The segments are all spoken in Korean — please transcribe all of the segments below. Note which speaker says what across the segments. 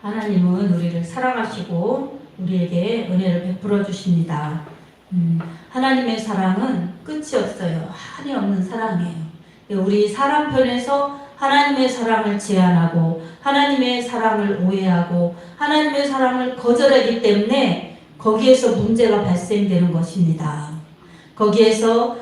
Speaker 1: 하나님은 우리를 사랑하시고 우리에게 은혜를 베풀어 주십니다. 하나님의 사랑은 끝이 없어요. 한이 없는 사랑이에요. 우리 사람 편에서 하나님의 사랑을 제한하고 하나님의 사랑을 오해하고 하나님의 사랑을 거절하기 때문에 거기에서 문제가 발생되는 것입니다. 거기에서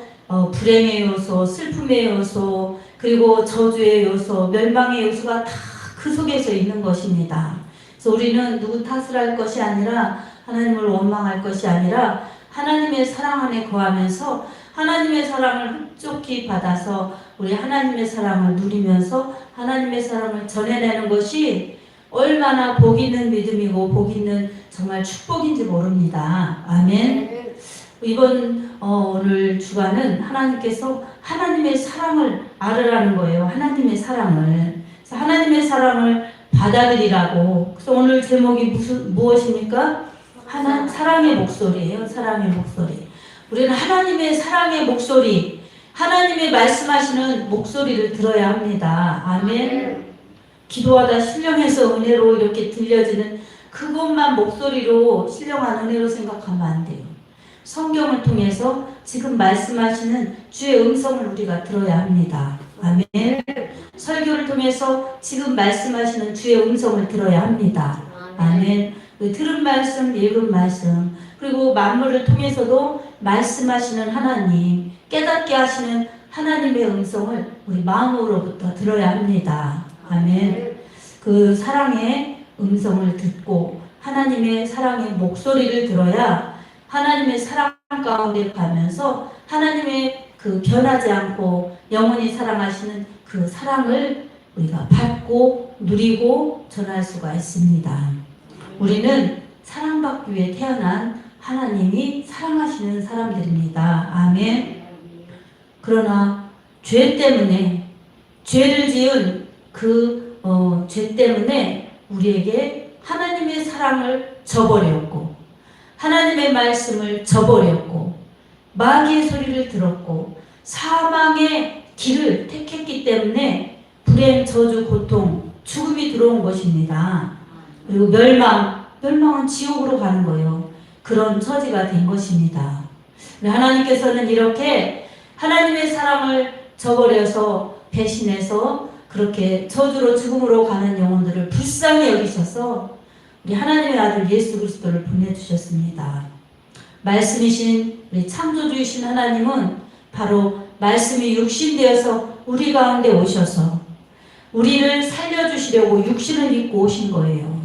Speaker 1: 불행의 요소, 슬픔의 요소, 그리고 저주의 요소, 멸망의 요소가 다 그 속에서 있는 것입니다. 그래서 우리는 누구 탓을 할 것이 아니라 하나님을 원망할 것이 아니라 하나님의 사랑 안에 거하면서 하나님의 사랑을 흡족히 받아서 우리 하나님의 사랑을 누리면서 하나님의 사랑을 전해내는 것이 얼마나 복 있는 믿음이고 복 있는 정말 축복인지 모릅니다. 아멘. 이번 오늘 주간은 하나님께서 하나님의 사랑을 알으라는 거예요. 하나님의 사랑을. 그래서 하나님의 사랑을 받아들이라고. 그래서 오늘 제목이 무엇입니까? 사랑의 목소리예요. 사랑의 목소리. 우리는 하나님의 사랑의 목소리, 하나님의 말씀하시는 목소리를 들어야 합니다. 아멘. 기도하다 신령해서 은혜로 이렇게 들려지는 그것만 목소리로 신령한 은혜로 생각하면 안 돼요. 성경을 통해서 지금 말씀하시는 주의 음성을 우리가 들어야 합니다. 아멘. 설교를 통해서 지금 말씀하시는 주의 음성을 들어야 합니다. 아멘. 들은 말씀, 읽은 말씀, 그리고 만물을 통해서도 말씀하시는 하나님, 깨닫게 하시는 하나님의 음성을 우리 마음으로부터 들어야 합니다. 아멘. 그 사랑의 음성을 듣고 하나님의 사랑의 목소리를 들어야 하나님의 사랑 가운데 가면서 하나님의 그 변하지 않고 영원히 사랑하시는 그 사랑을 우리가 받고 누리고 전할 수가 있습니다. 우리는 사랑받기 위해 태어난 하나님이 사랑하시는 사람들입니다. 아멘. 그러나 죄 때문에 죄를 지은 그 죄 때문에 우리에게 하나님의 사랑을 저버렸고 하나님의 말씀을 저버렸고 마귀의 소리를 들었고 사망의 길을 택했기 때문에 불행, 저주, 고통, 죽음이 들어온 것입니다. 그리고 멸망은 지옥으로 가는 거예요. 그런 처지가 된 것입니다. 하나님께서는 이렇게 하나님의 사랑을 저버려서 배신해서 그렇게 저주로 죽음으로 가는 영혼들을 불쌍히 여기셔서 우리 하나님의 아들 예수 그리스도를 보내주셨습니다. 말씀이신 우리 창조주이신 하나님은 바로 말씀이 육신되어서 우리 가운데 오셔서 우리를 살려주시려고 육신을 입고 오신 거예요.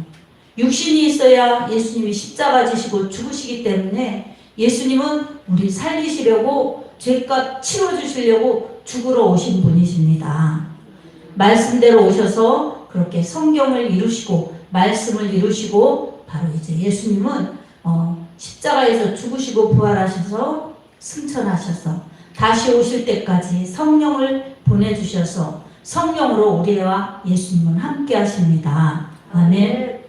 Speaker 1: 육신이 있어야 예수님이 십자가 지시고 죽으시기 때문에 예수님은 우리 살리시려고 죄값 치러주시려고 죽으러 오신 분이십니다. 말씀대로 오셔서 그렇게 성경을 이루시고 말씀을 이루시고 바로 이제 예수님은 십자가에서 죽으시고 부활하셔서 승천하셔서 다시 오실 때까지 성령을 보내주셔서 성령으로 우리와 예수님은 함께 하십니다. 아멘.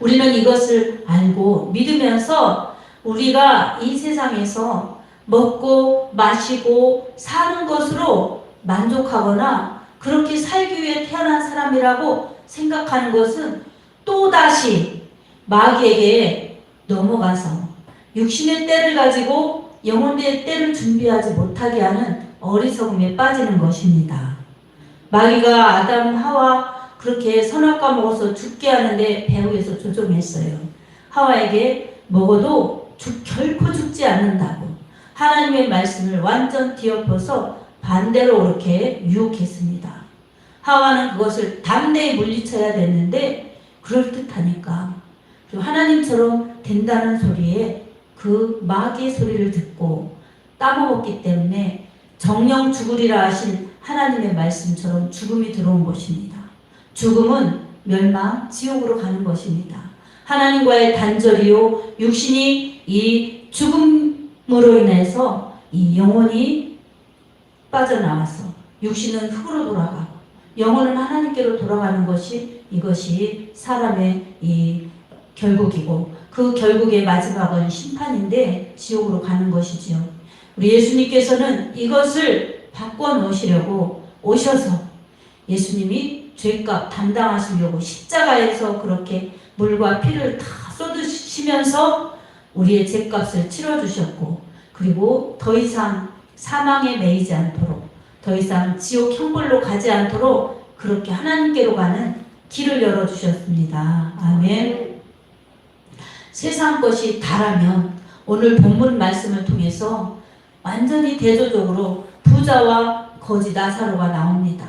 Speaker 1: 우리는 이것을 알고 믿으면서 우리가 이 세상에서 먹고 마시고 사는 것으로 만족하거나 그렇게 살기 위해 태어난 사람이라고 생각하는 것은 또다시 마귀에게 넘어가서 육신의 때를 가지고 영혼의 때를 준비하지 못하게 하는 어리석음에 빠지는 것입니다. 마귀가 아담, 하와 그렇게 선악과 먹어서 죽게 하는데 배후에서 조종했어요. 하와에게 먹어도 결코 죽지 않는다고 하나님의 말씀을 완전 뒤엎어서 반대로 그렇게 유혹했습니다. 하와는 그것을 담대히 물리쳐야 됐는데 그럴듯하니까 그리고 하나님처럼 된다는 소리에 그 마귀의 소리를 듣고 따먹었기 때문에 정령 죽으리라 하신 하나님의 말씀처럼 죽음이 들어온 것입니다. 죽음은 멸망, 지옥으로 가는 것입니다. 하나님과의 단절이요 육신이 이 죽음으로 인해서 이 영혼이 빠져나와서 육신은 흙으로 돌아가고 영혼은 하나님께로 돌아가는 것이 이것이 사람의 이 결국이고 그 결국의 마지막은 심판인데 지옥으로 가는 것이지요. 우리 예수님께서는 이것을 바꿔 놓으시려고 오셔서 예수님이 죄값 담당하시려고 십자가에서 그렇게 물과 피를 다 쏟으시면서 우리의 죄값을 치러주셨고, 그리고 더 이상 사망에 매이지 않도록, 더 이상 지옥 형벌로 가지 않도록 그렇게 하나님께로 가는 길을 열어주셨습니다. 아멘. 세상 것이 다라면 오늘 본문 말씀을 통해서 완전히 대조적으로 부자와 거지 나사로가 나옵니다.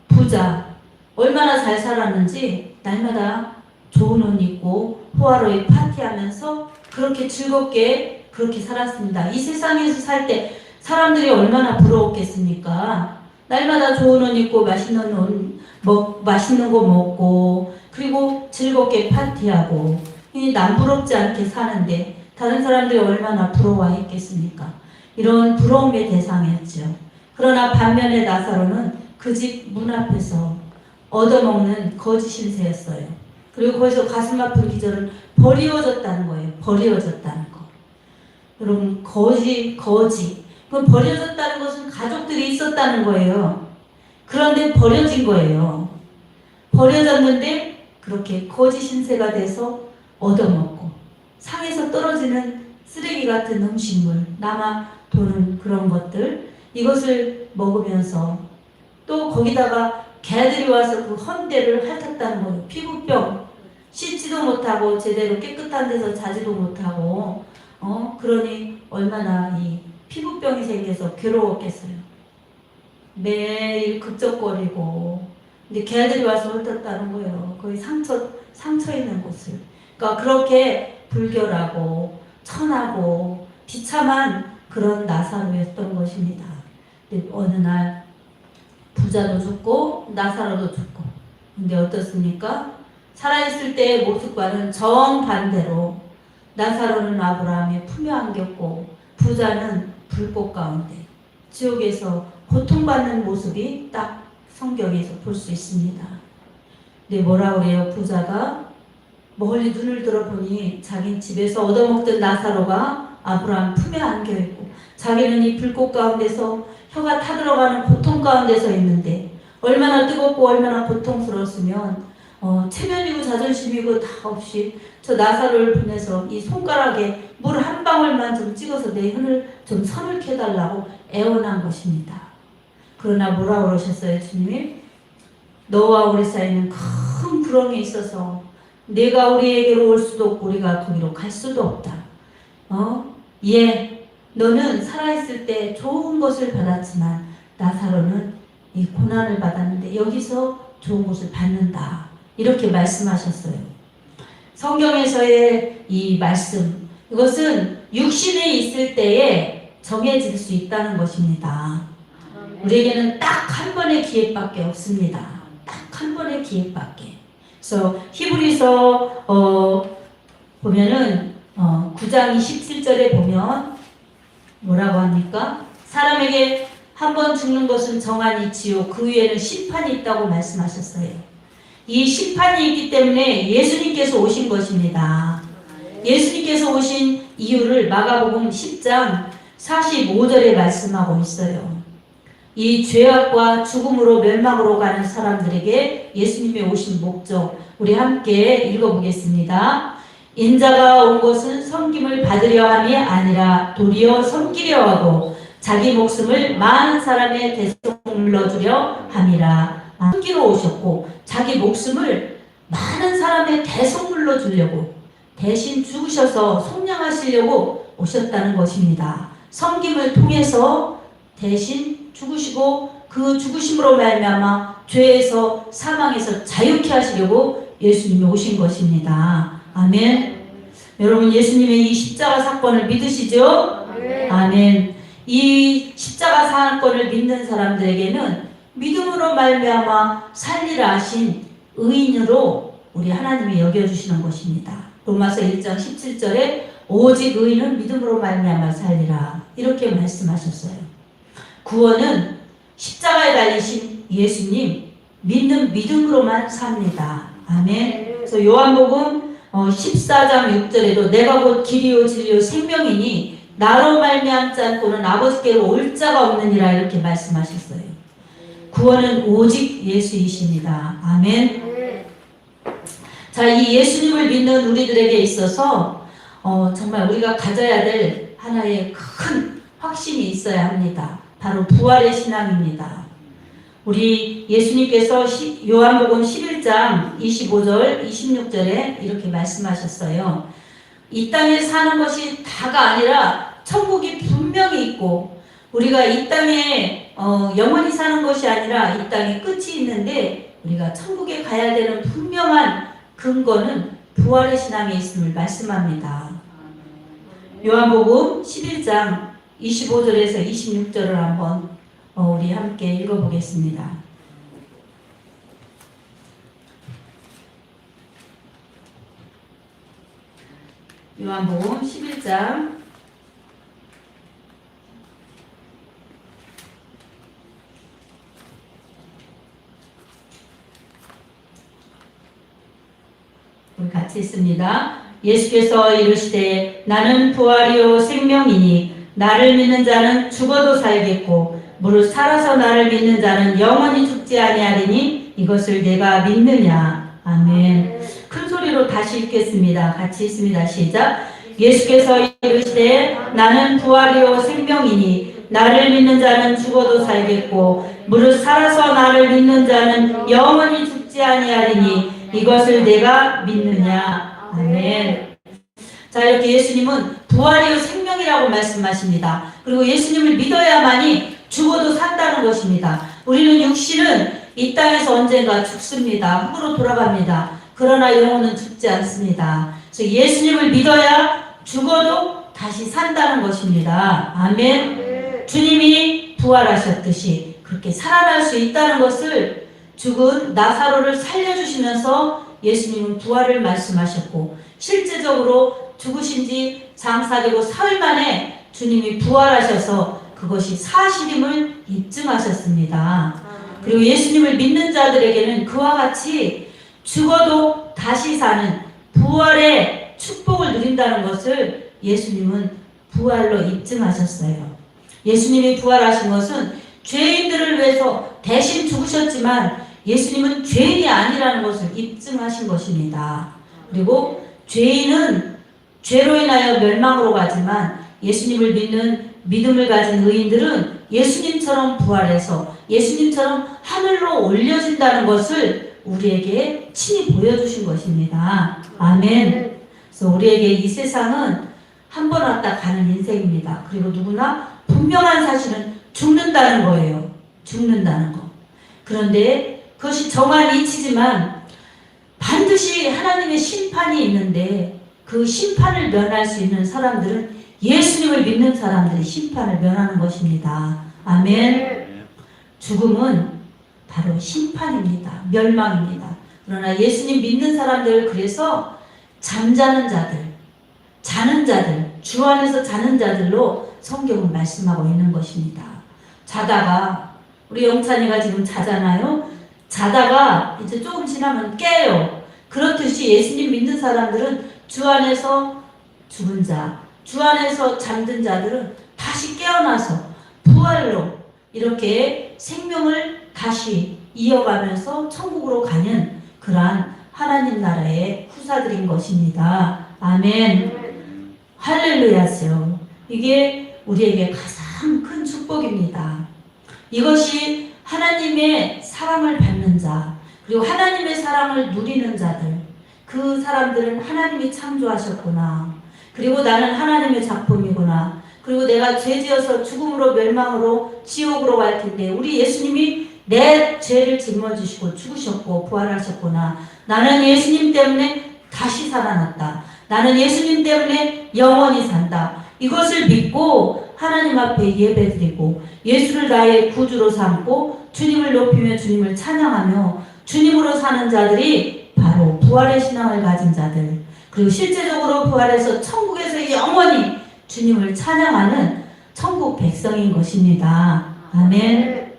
Speaker 1: 부자 얼마나 잘 살았는지 날마다 좋은 옷 입고 호화로이 파티하면서 그렇게 즐겁게 그렇게 살았습니다. 이 세상에서 살 때 사람들이 얼마나 부러웠겠습니까? 날마다 좋은 옷 입고 맛있는 거 먹고 그리고 즐겁게 파티하고 남 부럽지 않게 사는데 다른 사람들이 얼마나 부러워했겠습니까? 이런 부러움의 대상이었죠. 그러나 반면에 나사로는 그 집 문 앞에서 얻어먹는 거지 신세였어요. 그리고 거기서 가슴 아픈 기절은 버리워졌다는 거예요. 버리워졌다는 거. 여러분, 거지. 그럼 버려졌다는 것은 가족들이 있었다는 거예요. 그런데 버려진 거예요. 버려졌는데 그렇게 거지 신세가 돼서 얻어먹고 상에서 떨어지는 쓰레기 같은 음식물, 남아 도는 그런 것들, 이것을 먹으면서 또 거기다가 개들이 와서 그 헌대를 핥았다는 거예요. 피부병, 씻지도 못하고 제대로 깨끗한 데서 자지도 못하고 그러니 얼마나 이 피부병이 생겨서 괴로웠겠어요. 매일 극적거리고 근데 개들이 와서 훑었다는 거예요. 거의 상처 있는 곳을. 그러니까 그렇게 불결하고 천하고 비참한 그런 나사로였던 것입니다. 근데 어느 날 부자도 죽고 나사로도 죽고. 근데 어떻습니까? 살아있을 때의 모습과는 정반대로 나사로는 아브라함의 품에 안겼고 부자는 불꽃 가운데 지옥에서 고통받는 모습이 딱 성경에서 볼 수 있습니다. 근데 뭐라 그래요? 부자가 멀리 눈을 들어보니 자기 집에서 얻어먹던 나사로가 아브라함 품에 안겨있고 자기는 이 불꽃 가운데서 혀가 타들어가는 고통 가운데서 있는데 얼마나 뜨겁고 얼마나 고통스러웠으면 체면이고 자존심이고 다 없이 저 나사로를 보내서 이 손가락에 물 한 방울만 좀 찍어서 내 혀를 좀 서늘케 해달라고 애원한 것입니다. 그러나 뭐라고 그러셨어요? 주님이 너와 우리 사이는 큰 불엄이 있어서 내가 우리에게로 올 수도 없고 우리가 거기로 갈 수도 없다. 너는 살아있을 때 좋은 것을 받았지만 나사로는 이 고난을 받았는데 여기서 좋은 것을 받는다. 이렇게 말씀하셨어요. 성경에서의 이 말씀, 이것은 육신에 있을 때에 정해질 수 있다는 것입니다. 우리에게는 딱 한 번의 기회밖에 없습니다. 딱 한 번의 기회밖에. 그래서 히브리서 보면은 9장 27절에 보면 뭐라고 합니까? 사람에게 한 번 죽는 것은 정한 이치요 그 위에는 심판이 있다고 말씀하셨어요. 이 심판이 있기 때문에 예수님께서 오신 것입니다. 예수님께서 오신 이유를 마가복음 10장 45절에 말씀하고 있어요. 이 죄악과 죽음으로 멸망으로 가는 사람들에게 예수님이 오신 목적, 우리 함께 읽어보겠습니다. 인자가 온 것은 섬김을 받으려 함이 아니라 도리어 섬기려 하고 자기 목숨을 많은 사람의 대속물로 주려 함이라. 섬기러 오셨고 자기 목숨을 많은 사람의 대속물로 주려고 대신 죽으셔서 속량하시려고 오셨다는 것입니다. 섬김을 통해서 대신 죽으시고 그 죽으심으로 말미암아 죄에서 사망에서 자유케 하시려고 예수님이 오신 것입니다. 아멘. 여러분 예수님의 이 십자가 사건을 믿으시죠? 아멘. 이 십자가 사건을 믿는 사람들에게는 믿음으로 말미암아 살리라 하신 의인으로 우리 하나님이 여겨주시는 것입니다. 로마서 1장 17절에 오직 의인은 믿음으로 말미암아 살리라 이렇게 말씀하셨어요. 구원은 십자가에 달리신 예수님 믿는 믿음으로만 삽니다. 아멘. 그래서 요한복음 14장 6절에도 내가 곧 길이요 진리요 생명이니 나로 말미암지 않고는 아버지께로 올 자가 없느니라 이렇게 말씀하셨어요. 구원은 오직 예수이십니다. 아멘. 자, 이 예수님을 믿는 우리들에게 있어서 정말 우리가 가져야 될 하나의 큰 확신이 있어야 합니다. 바로 부활의 신앙입니다. 우리 예수님께서 요한복음 11장 25절, 26절에 이렇게 말씀하셨어요. 이 땅에 사는 것이 다가 아니라 천국이 분명히 있고, 우리가 이 땅에 영원히 사는 것이 아니라 이 땅에 끝이 있는데 우리가 천국에 가야 되는 분명한 근거는 부활의 신앙에 있음을 말씀합니다. 요한복음 11장 25절에서 26절을 한번 우리 함께 읽어보겠습니다. 요한복음 11장 우리 같이 읽습니다. 예수께서 이르시되 나는 부활이요 생명이니 나를 믿는 자는 죽어도 살겠고 무릇 살아서 나를 믿는 자는 영원히 죽지 아니하리니 이것을 내가 믿느냐. 아멘. 큰 소리로 다시 읽겠습니다. 같이 읽습니다. 시작. 예수께서 이르시되 나는 부활이요 생명이니 나를 믿는 자는 죽어도 살겠고 무릇 살아서 나를 믿는 자는 영원히 죽지 아니하리니 이것을 내가 믿느냐. 아멘. 자, 이렇게 예수님은 부활이요 생명이라고 말씀하십니다. 그리고 예수님을 믿어야만이 죽어도 산다는 것입니다. 우리는 육신은 이 땅에서 언젠가 죽습니다. 흙으로 돌아갑니다. 그러나 영혼은 죽지 않습니다. 그래서 예수님을 믿어야 죽어도 다시 산다는 것입니다. 아멘. 주님이 부활하셨듯이 그렇게 살아날 수 있다는 것을 죽은 나사로를 살려주시면서 예수님은 부활을 말씀하셨고, 실제적으로 죽으신 지 장사되고 사흘 만에 주님이 부활하셔서 그것이 사실임을 입증하셨습니다. 그리고 예수님을 믿는 자들에게는 그와 같이 죽어도 다시 사는 부활의 축복을 누린다는 것을 예수님은 부활로 입증하셨어요. 예수님이 부활하신 것은 죄인들을 위해서 대신 죽으셨지만 예수님은 죄인이 아니라는 것을 입증하신 것입니다. 그리고 죄인은 죄로 인하여 멸망으로 가지만 예수님을 믿는 믿음을 가진 의인들은 예수님처럼 부활해서 예수님처럼 하늘로 올려진다는 것을 우리에게 친히 보여주신 것입니다. 아멘. 그래서 우리에게 이 세상은 한 번 왔다 가는 인생입니다. 그리고 누구나 분명한 사실은 죽는다는 거예요. 죽는다는 거. 그런데 그것이 정한 이치지만 반드시 하나님의 심판이 있는데 그 심판을 면할 수 있는 사람들은 예수님을 믿는 사람들이 심판을 면하는 것입니다. 아멘. 죽음은 바로 심판입니다. 멸망입니다. 그러나 예수님 믿는 사람들, 그래서 잠자는 자들, 자는 자들, 주 안에서 자는 자들로 성경은 말씀하고 있는 것입니다. 자다가 우리 영찬이가 지금 자잖아요. 자다가 이제 조금 지나면 깨요. 그렇듯이 예수님 믿는 사람들은 주 안에서 죽은 자, 주 안에서 잠든 자들은 다시 깨어나서 부활로 이렇게 생명을 다시 이어가면서 천국으로 가는 그러한 하나님 나라의 후사들인 것입니다. 아멘. 할렐루야죠. 이게 우리에게 가장 큰 축복입니다. 이것이 하나님의 사랑을 받는 자, 그리고 하나님의 사랑을 누리는 자들, 그 사람들은 하나님이 창조하셨구나. 그리고 나는 하나님의 작품이구나. 그리고 내가 죄지어서 죽음으로 멸망으로 지옥으로 갈 텐데 우리 예수님이 내 죄를 짊어지시고 죽으셨고 부활하셨구나. 나는 예수님 때문에 다시 살아났다. 나는 예수님 때문에 영원히 산다. 이것을 믿고 하나님 앞에 예배드리고 예수를 나의 구주로 삼고 주님을 높이며 주님을 찬양하며 주님으로 사는 자들이 바로 부활의 신앙을 가진 자들, 그리고 실제적으로 부활해서 천국에서 영원히 주님을 찬양하는 천국 백성인 것입니다. 아멘.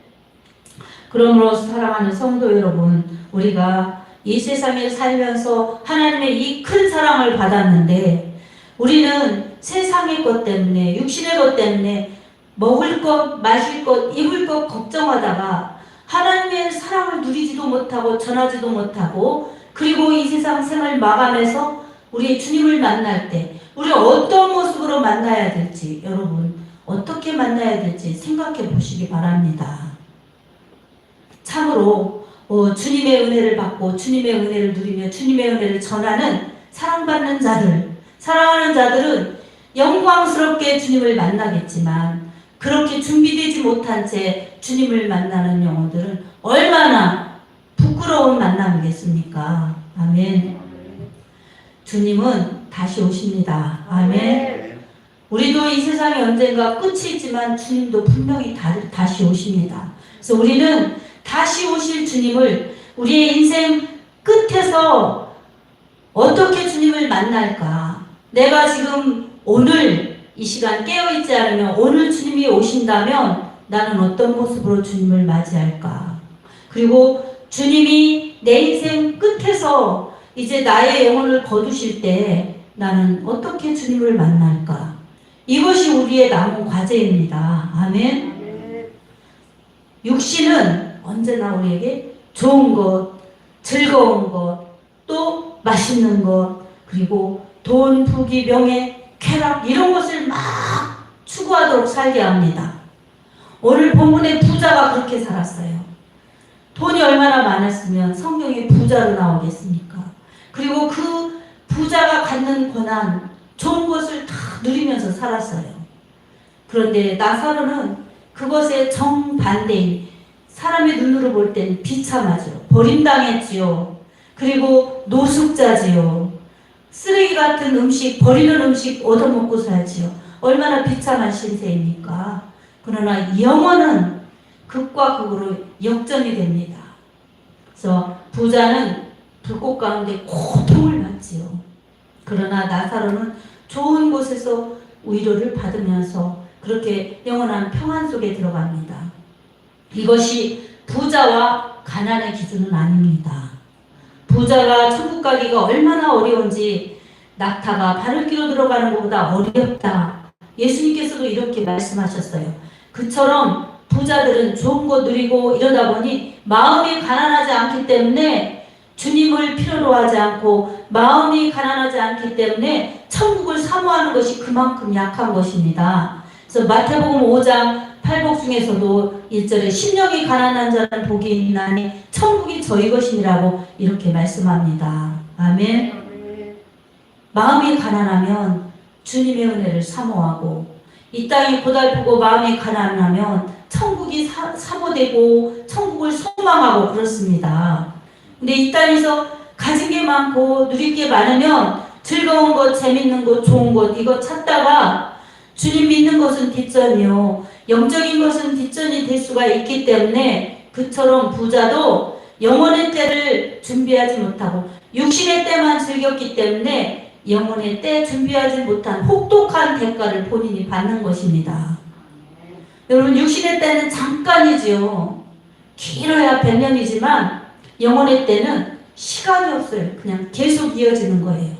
Speaker 1: 그러므로 사랑하는 성도 여러분, 우리가 이 세상에 살면서 하나님의 이 큰 사랑을 받았는데 우리는 세상의 것 때문에, 육신의 것 때문에 먹을 것, 마실 것, 입을 것 걱정하다가 하나님의 사랑을 누리지도 못하고 전하지도 못하고 그리고 이 세상 생을 마감해서 우리의 주님을 만날 때 우리 어떤 모습으로 만나야 될지 여러분 어떻게 만나야 될지 생각해 보시기 바랍니다. 참으로 주님의 은혜를 받고 주님의 은혜를 누리며 주님의 은혜를 전하는 사랑받는 자들, 사랑하는 자들은 영광스럽게 주님을 만나겠지만 그렇게 준비되지 못한 채 주님을 만나는 영혼들은 얼마나 부끄러운 만남이겠습니까? 아멘. 주님은 다시 오십니다. 아멘. 우리도 이 세상에 언젠가 끝이 있지만 주님도 분명히 다시 오십니다. 그래서 우리는 다시 오실 주님을 우리의 인생 끝에서 어떻게 주님을 만날까? 내가 지금 오늘 이 시간 깨어있지 않으면 오늘 주님이 오신다면 나는 어떤 모습으로 주님을 맞이할까? 그리고 주님이 내 인생 끝에서 이제 나의 영혼을 거두실 때 나는 어떻게 주님을 만날까? 이것이 우리의 남은 과제입니다. 아멘. 육신은 언제나 우리에게 좋은 것, 즐거운 것, 또 맛있는 것, 그리고 돈, 부귀, 명예, 쾌락 이런 것을 막 추구하도록 살게 합니다. 오늘 본문의 부자가 그렇게 살았어요. 돈이 얼마나 많았으면 성경에 부자로 나오겠습니까? 그리고 그 부자가 갖는 권한, 좋은 것을 다 누리면서 살았어요. 그런데 나사로는 그것의 정반대인 사람의 눈으로 볼 땐 비참하죠. 버림당했지요. 그리고 노숙자지요. 쓰레기 같은 음식, 버리는 음식 얻어먹고 살지요. 얼마나 비참한 신세입니까? 그러나 영혼은 극과 극으로 역전이 됩니다. 그래서 부자는 불꽃 가운데 고통을 받지요. 그러나 나사로는 좋은 곳에서 위로를 받으면서 그렇게 영원한 평안 속에 들어갑니다. 이것이 부자와 가난의 기준은 아닙니다. 부자가 천국 가기가 얼마나 어려운지 낙타가 바늘기로 들어가는 것보다 어렵다. 예수님께서도 이렇게 말씀하셨어요. 그처럼 부자들은 좋은 거 누리고 이러다 보니 마음이 가난하지 않기 때문에 주님을 필요로 하지 않고 마음이 가난하지 않기 때문에 천국을 사모하는 것이 그만큼 약한 것입니다. 그래서 마태복음 5장 8복 중에서도 1절에 심령이 가난한 자는 복이 있나니 천국이 저희 것이니라고 이렇게 말씀합니다. 아멘. 마음이 가난하면 주님의 은혜를 사모하고 이 땅이 고달프고 마음이 가난하면 천국이 사모되고 천국을 소망하고 그렇습니다. 근데 이 땅에서 가진 게 많고 누릴 게 많으면 즐거운 것, 재밌는 것, 좋은 것 이거 찾다가 주님 믿는 것은 뒷전이요. 영적인 것은 뒷전이 될 수가 있기 때문에 그처럼 부자도 영혼의 때를 준비하지 못하고 육신의 때만 즐겼기 때문에 영혼의 때 준비하지 못한 혹독한 대가를 본인이 받는 것입니다. 여러분 육신의 때는 잠깐이지요. 길어야 100년이지만 영혼의 때는 시간이 없어요. 그냥 계속 이어지는 거예요.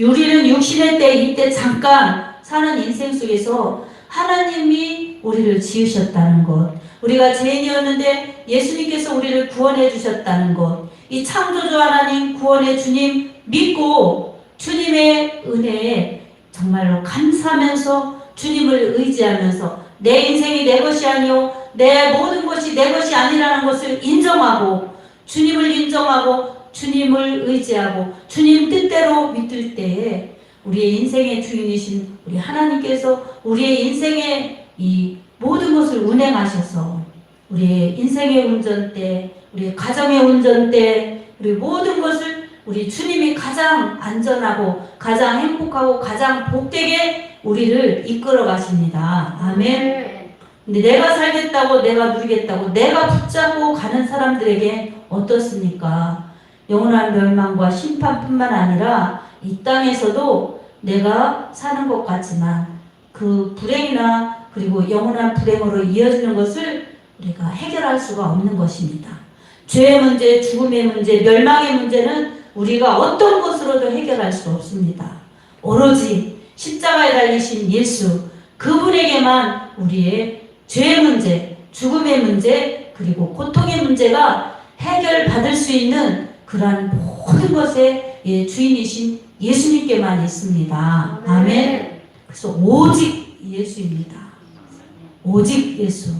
Speaker 1: 우리는 육신의 때 이때 잠깐 사는 인생 속에서 하나님이 우리를 지으셨다는 것, 우리가 죄인이었는데 예수님께서 우리를 구원해 주셨다는 것, 이 창조주 하나님 구원의 주님 믿고 주님의 은혜에 정말로 감사하면서 주님을 의지하면서 내 인생이 내 것이 아니요 내 모든 것이 내 것이 아니라는 것을 인정하고 주님을 인정하고 주님을 의지하고 주님 뜻대로 믿을 때에 우리의 인생의 주인이신 우리 하나님께서 우리의 인생의 이 모든 것을 운행하셔서 우리의 인생의 운전대, 우리의 가정의 운전대, 우리 모든 것을 우리 주님이 가장 안전하고 가장 행복하고 가장 복되게 우리를 이끌어 가십니다. 아멘. 근데 내가 살겠다고 내가 누리겠다고 내가 붙잡고 가는 사람들에게 어떻습니까? 영원한 멸망과 심판뿐만 아니라 이 땅에서도 내가 사는 것 같지만 그 불행이나 그리고 영원한 불행으로 이어지는 것을 우리가 해결할 수가 없는 것입니다. 죄의 문제, 죽음의 문제, 멸망의 문제는 우리가 어떤 것으로도 해결할 수 없습니다. 오로지 십자가에 달리신 예수 그분에게만 우리의 죄의 문제, 죽음의 문제, 그리고 고통의 문제가 해결받을 수 있는 그러한 모든 것의 주인이신 예수님께만 있습니다. 아멘. 그래서 오직 예수입니다. 오직 예수.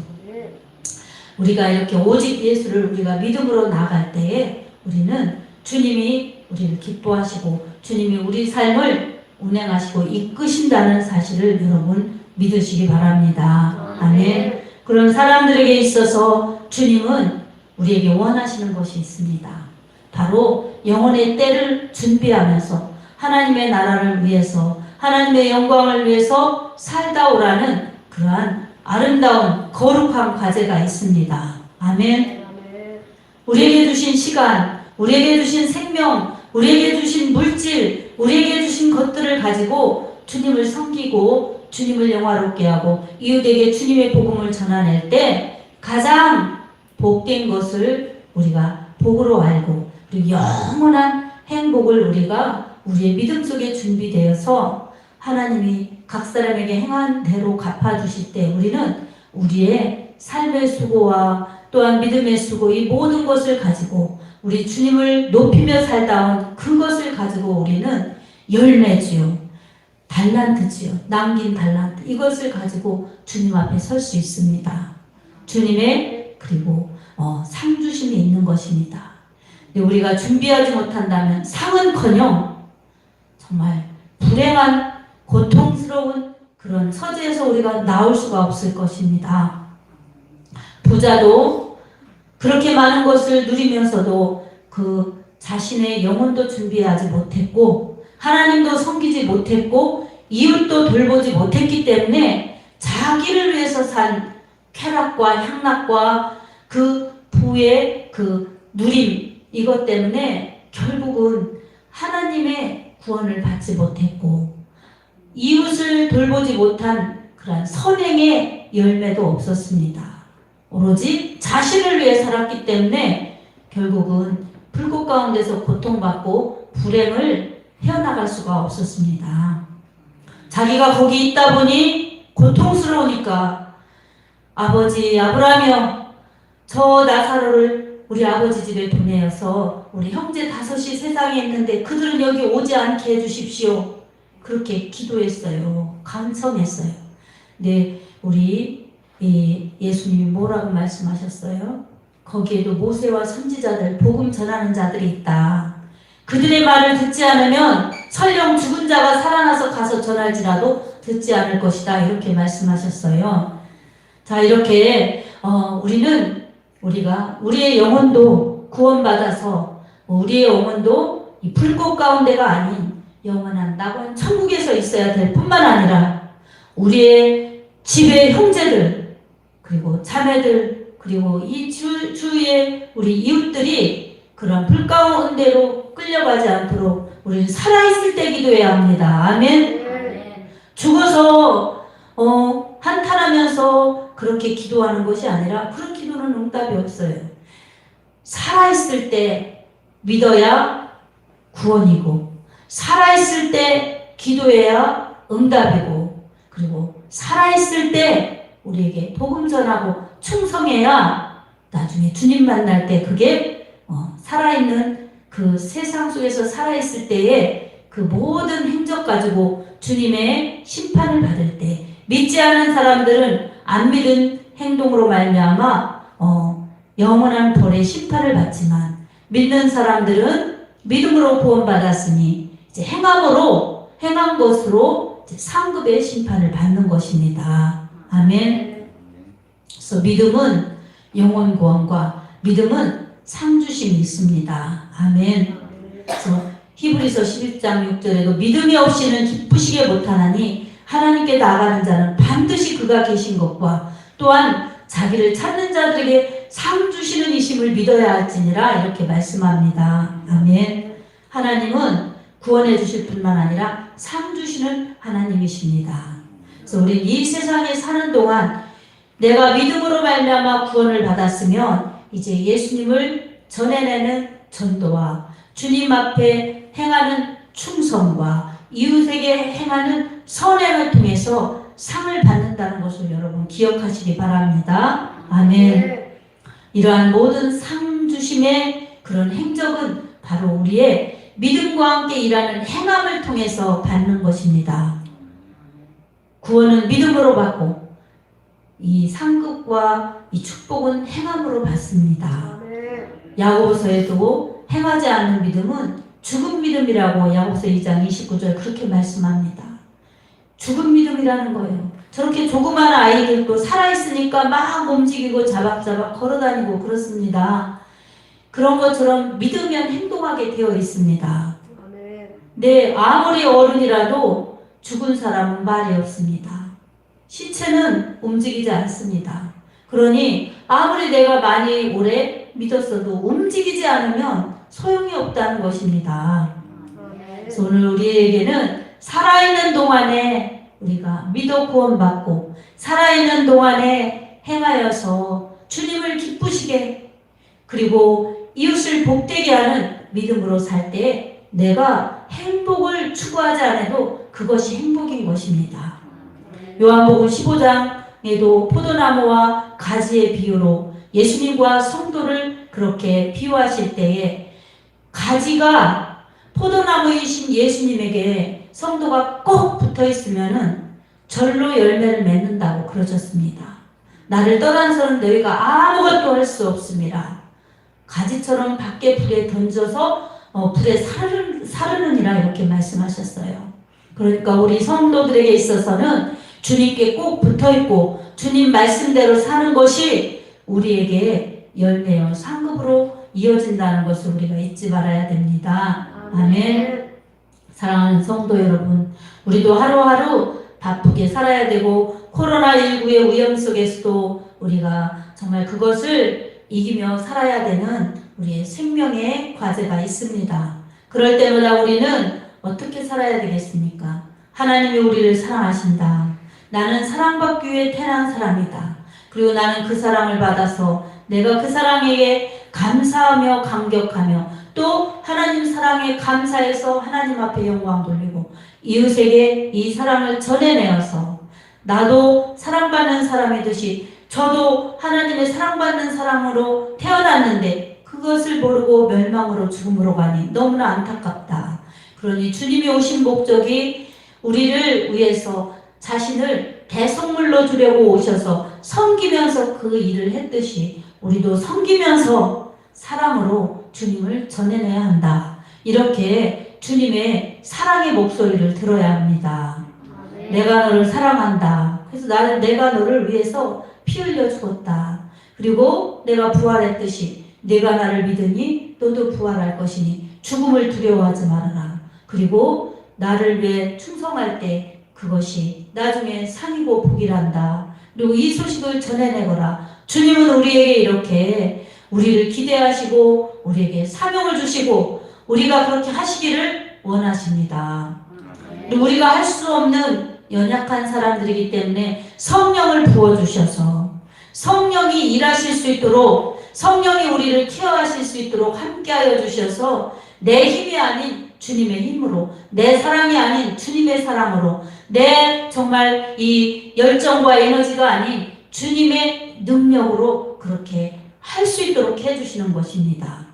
Speaker 1: 우리가 이렇게 오직 예수를 우리가 믿음으로 나아갈 때에 우리는 주님이 우리를 기뻐하시고 주님이 우리 삶을 운행하시고 이끄신다는 사실을 여러분 믿으시기 바랍니다. 아멘. 그런 사람들에게 있어서 주님은 우리에게 원하시는 것이 있습니다. 바로 영혼의 때를 준비하면서 하나님의 나라를 위해서 하나님의 영광을 위해서 살다 오라는 그러한 아름다운 거룩한 과제가 있습니다. 아멘. 우리에게 주신 시간, 우리에게 주신 생명, 우리에게 주신 물질, 우리에게 주신 것들을 가지고 주님을 섬기고 주님을 영화롭게 하고 이웃에게 주님의 복음을 전해낼 때 가장 복된 것을 우리가 복으로 알고 그리고 영원한 행복을 우리가 우리의 믿음 속에 준비되어서 하나님이 각 사람에게 행한 대로 갚아주실 때 우리는 우리의 삶의 수고와 또한 믿음의 수고 이 모든 것을 가지고 우리 주님을 높이며 살다 온 그것을 가지고 우리는 열매지요. 달란트지요. 남긴 달란트. 이것을 가지고 주님 앞에 설 수 있습니다. 주님의 그리고 상 주심이 있는 것입니다. 우리가 준비하지 못한다면 상은커녕 정말 불행한 고통스러운 그런 처지에서 우리가 나올 수가 없을 것입니다. 부자도 그렇게 많은 것을 누리면서도 그 자신의 영혼도 준비하지 못했고 하나님도 섬기지 못했고 이웃도 돌보지 못했기 때문에 자기를 위해서 산 쾌락과 향락과 그 부의 그 누림 이것 때문에 결국은 하나님의 구원을 받지 못했고 이웃을 돌보지 못한 그런 선행의 열매도 없었습니다. 오로지 자신을 위해 살았기 때문에 결국은 불꽃 가운데서 고통받고 불행을 헤어나갈 수가 없었습니다. 자기가 거기 있다 보니 고통스러우니까 아버지 아브라함이여 저 나사로를 우리 아버지 집에 보내어서 우리 형제 5이 세상에 있는데 그들은 여기 오지 않게 해주십시오. 그렇게 기도했어요. 간청했어요. 근데 우리 예수님이 뭐라고 말씀하셨어요? 거기에도 모세와 선지자들, 복음 전하는 자들이 있다. 그들의 말을 듣지 않으면 설령 죽은 자가 살아나서 가서 전할지라도 듣지 않을 것이다. 이렇게 말씀하셨어요. 자, 이렇게 우리가 우리의 영혼도 구원받아서 우리의 영혼도 이 불꽃 가운데가 아닌 영원한 낙원 천국에서 있어야 될 뿐만 아니라 우리의 집의 형제들 그리고 자매들 그리고 이 주위의 우리 이웃들이 그런 불 가운데로 끌려가지 않도록 우리는 살아있을 때 기도해야 합니다. 아멘. 죽어서 한탄하면서 그렇게 기도하는 것이 아니라 그런 기도는 응답이 없어요. 살아있을 때 믿어야 구원이고 살아있을 때 기도해야 응답이고 그리고 살아있을 때 우리에게 복음 전하고 충성해야 나중에 주님 만날 때 그게 살아있는 그 세상 속에서 살아있을 때에 그 모든 행적 가지고 주님의 심판을 받을 때 믿지 않은 사람들은 안 믿은 행동으로 말미암아 영원한 벌의 심판을 받지만 믿는 사람들은 믿음으로 구원받았으니 이제 행한 것으로 이제 상급의 심판을 받는 것입니다. 아멘. 그래서 믿음은 영혼 구원과 믿음은 상주심이 있습니다. 아멘. 그래서 히브리서 11장 6절에도 믿음이 없이는 기쁘시게 못하나니 하나님께 나아가는 자는 반드시 그가 계신 것과 또한 자기를 찾는 자들에게 상 주시는 이심을 믿어야 할지니라 이렇게 말씀합니다. 아멘. 하나님은 구원해 주실 뿐만 아니라 상 주시는 하나님이십니다. 그래서 우리 이 세상에 사는 동안 내가 믿음으로 말미암아 구원을 받았으면 이제 예수님을 전해내는 전도와 주님 앞에 행하는 충성과 이웃에게 행하는 선행을 통해서 상을 받는다는 것을 여러분 기억하시기 바랍니다. 아멘. 이러한 모든 상 주심의 그런 행적은 바로 우리의 믿음과 함께 일하는 행함을 통해서 받는 것입니다. 구원은 믿음으로 받고 이 상급과 이 축복은 행함으로 받습니다. 야고보서에도 행하지 않는 믿음은 죽은 믿음이라고 야고보서 2장 29절 그렇게 말씀합니다. 죽은 믿음이라는 거예요. 저렇게 조그마한 아이들도 살아있으니까 막 움직이고 자박자박 걸어다니고 그렇습니다. 그런 것처럼 믿으면 행동하게 되어 있습니다. 네, 아무리 어른이라도 죽은 사람은 말이 없습니다. 시체는 움직이지 않습니다. 그러니 아무리 내가 많이 오래 믿었어도 움직이지 않으면 소용이 없다는 것입니다. 그래서 오늘 우리에게는 살아있는 동안에 우리가 믿어 구원받고 살아있는 동안에 행하여서 주님을 기쁘시게 그리고 이웃을 복되게 하는 믿음으로 살 때 내가 행복을 추구하지 않아도 그것이 행복인 것입니다. 요한복음 15장에도 포도나무와 가지의 비유로 예수님과 성도를 그렇게 비유하실 때에 가지가 포도나무이신 예수님에게 성도가 꼭 붙어 있으면은 절로 열매를 맺는다고 그러셨습니다. 나를 떠나서는 너희가 아무것도 할 수 없습니다. 가지처럼 밖에 불에 던져서 불에 사르느니라 이렇게 말씀하셨어요. 그러니까 우리 성도들에게 있어서는 주님께 꼭 붙어있고 주님 말씀대로 사는 것이 우리에게 열매요 상급으로 이어진다는 것을 우리가 잊지 말아야 됩니다. 아멘. 사랑하는 성도 여러분, 우리도 하루하루 바쁘게 살아야 되고 코로나19의 위험 속에서도 우리가 정말 그것을 이기며 살아야 되는 우리의 생명의 과제가 있습니다. 그럴 때마다 우리는 어떻게 살아야 되겠습니까? 하나님이 우리를 사랑하신다. 나는 사랑받기 위해 태어난 사람이다. 그리고 나는 그 사랑을 받아서 내가 그 사랑에게 감사하며 감격하며 또 하나님 사랑에 감사해서 하나님 앞에 영광 돌리고 이웃에게 이 사랑을 전해내어서 나도 사랑받는 사람이듯이 저도 하나님의 사랑받는 사람으로 태어났는데 그것을 모르고 멸망으로 죽음으로 가니 너무나 안타깝다. 그러니 주님이 오신 목적이 우리를 위해서 자신을 대속물로 주려고 오셔서 섬기면서 그 일을 했듯이 우리도 섬기면서 사랑으로 주님을 전해내야 한다. 이렇게 주님의 사랑의 목소리를 들어야 합니다. 내가 너를 사랑한다. 그래서 내가 너를 위해서 피 흘려 죽었다. 그리고 내가 부활했듯이 내가 나를 믿으니 너도 부활할 것이니 죽음을 두려워하지 말아라. 그리고 나를 위해 충성할 때 그것이 나중에 상이고 복이란다. 그리고 이 소식을 전해내거라. 주님은 우리에게 이렇게 우리를 기대하시고 우리에게 사명을 주시고 우리가 그렇게 하시기를 원하십니다. 그리고 우리가 할 수 없는 연약한 사람들이기 때문에 성령을 부어주셔서 성령이 일하실 수 있도록 성령이 우리를 케어하실 수 있도록 함께하여 주셔서 내 힘이 아닌 주님의 힘으로 내 사랑이 아닌 주님의 사랑으로 내 정말 이 열정과 에너지가 아닌 주님의 능력으로 그렇게 할 수 있도록 해주시는 것입니다.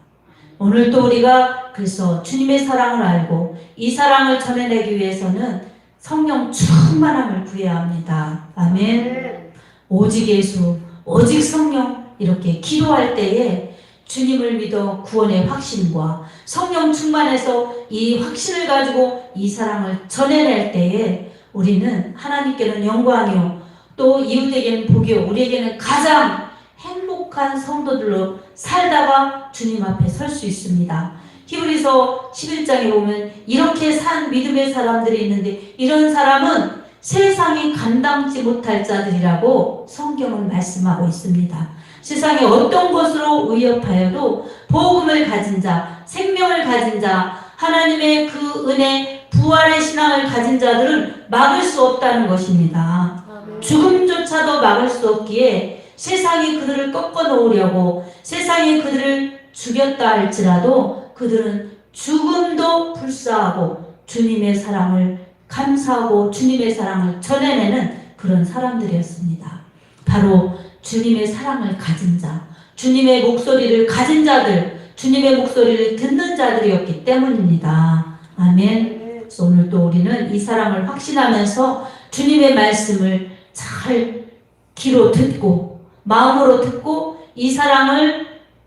Speaker 1: 오늘 또 우리가 그래서 주님의 사랑을 알고 이 사랑을 전해내기 위해서는 성령 충만함을 구해야 합니다. 아멘. 오직 예수, 오직 성령 이렇게 기도할 때에 주님을 믿어 구원의 확신과 성령 충만해서 이 확신을 가지고 이 사랑을 전해낼 때에 우리는 하나님께는 영광이요 또 이웃에게는 복이요 우리에게는 가장 행복한 성도들로 살다가 주님 앞에 설 수 있습니다. 히브리서 11장에 보면 이렇게 산 믿음의 사람들이 있는데 이런 사람은 세상이 감당지 못할 자들이라고 성경은 말씀하고 있습니다. 세상에 어떤 것으로 위협하여도 복음을 가진 자, 생명을 가진 자, 하나님의 그 은혜, 부활의 신앙을 가진 자들은 막을 수 없다는 것입니다. 죽음조차도 막을 수 없기에 세상이 그들을 꺾어 놓으려고 세상이 그들을 죽였다 할지라도 그들은 죽음도 불사하고 주님의 사랑을 감사하고 주님의 사랑을 전해내는 그런 사람들이었습니다. 바로 주님의 사랑을 가진 자, 주님의 목소리를 가진 자들, 주님의 목소리를 듣는 자들이었기 때문입니다. 아멘. 그래서 오늘 또 우리는 이 사랑을 확신하면서 주님의 말씀을 잘 귀로 듣고 마음으로 듣고 이 사랑을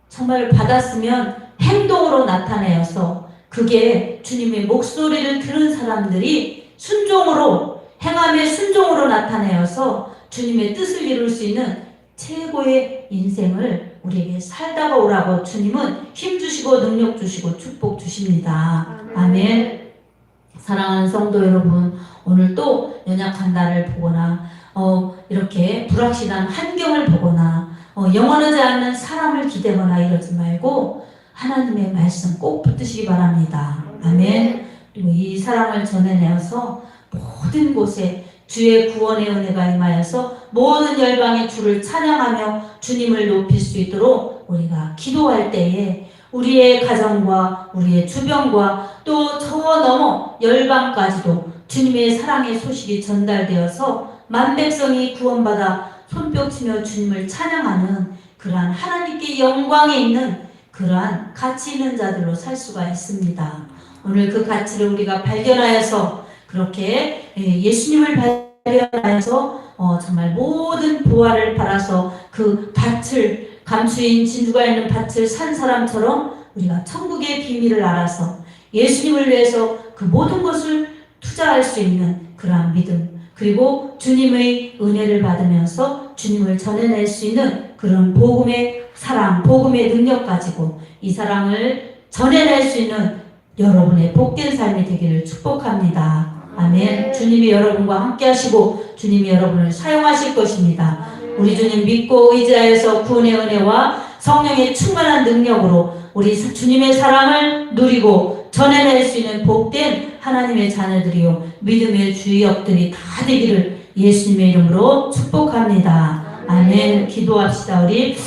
Speaker 1: 정말 받았으면 행동으로 나타내어서 그게 주님의 목소리를 들은 사람들이 순종으로 행함의 순종으로 나타내어서 주님의 뜻을 이룰 수 있는 최고의 인생을 우리에게 살다가 오라고 주님은 힘주시고 능력 주시고 축복 주십니다. 아멘. 사랑하는 성도 여러분, 오늘 또 연약한 나를 보거나 이렇게 불확실한 환경을 보거나 영원하지 않는 사람을 기대거나 이러지 말고 하나님의 말씀 꼭 붙드시기 바랍니다. 아멘. 그리고 이 사랑을 전해내어서 모든 곳에 주의 구원의 은혜가 임하여서 모든 열방의 주를 찬양하며 주님을 높일 수 있도록 우리가 기도할 때에 우리의 가정과 우리의 주변과 또 저 넘어 열방까지도 주님의 사랑의 소식이 전달되어서 만백성이 구원받아 손뼉치며 주님을 찬양하는 그러한 하나님께 영광에 있는 그러한 가치 있는 자들로 살 수가 있습니다. 오늘 그 가치를 우리가 발견하여서 그렇게 예수님을 발견하여서 정말 모든 보화를 팔아서 그 밭을 감추인 진주가 있는 밭을 산 사람처럼 우리가 천국의 비밀을 알아서 예수님을 위해서 그 모든 것을 투자할 수 있는 그러한 믿음, 그리고 주님의 은혜를 받으면서 주님을 전해낼 수 있는 그런 복음의 사랑, 복음의 능력 가지고 이 사랑을 전해낼 수 있는 여러분의 복된 삶이 되기를 축복합니다. 아멘. 주님이 여러분과 함께 하시고 주님이 여러분을 사용하실 것입니다. 우리 주님 믿고 의지하여서 구원의 은혜와 성령의 충만한 능력으로 우리 주님의 사랑을 누리고 전해낼 수 있는 복된 하나님의 자녀들이요 믿음의 주역들이 다 되기를 예수님의 이름으로 축복합니다. 아멘. 기도합시다. 우리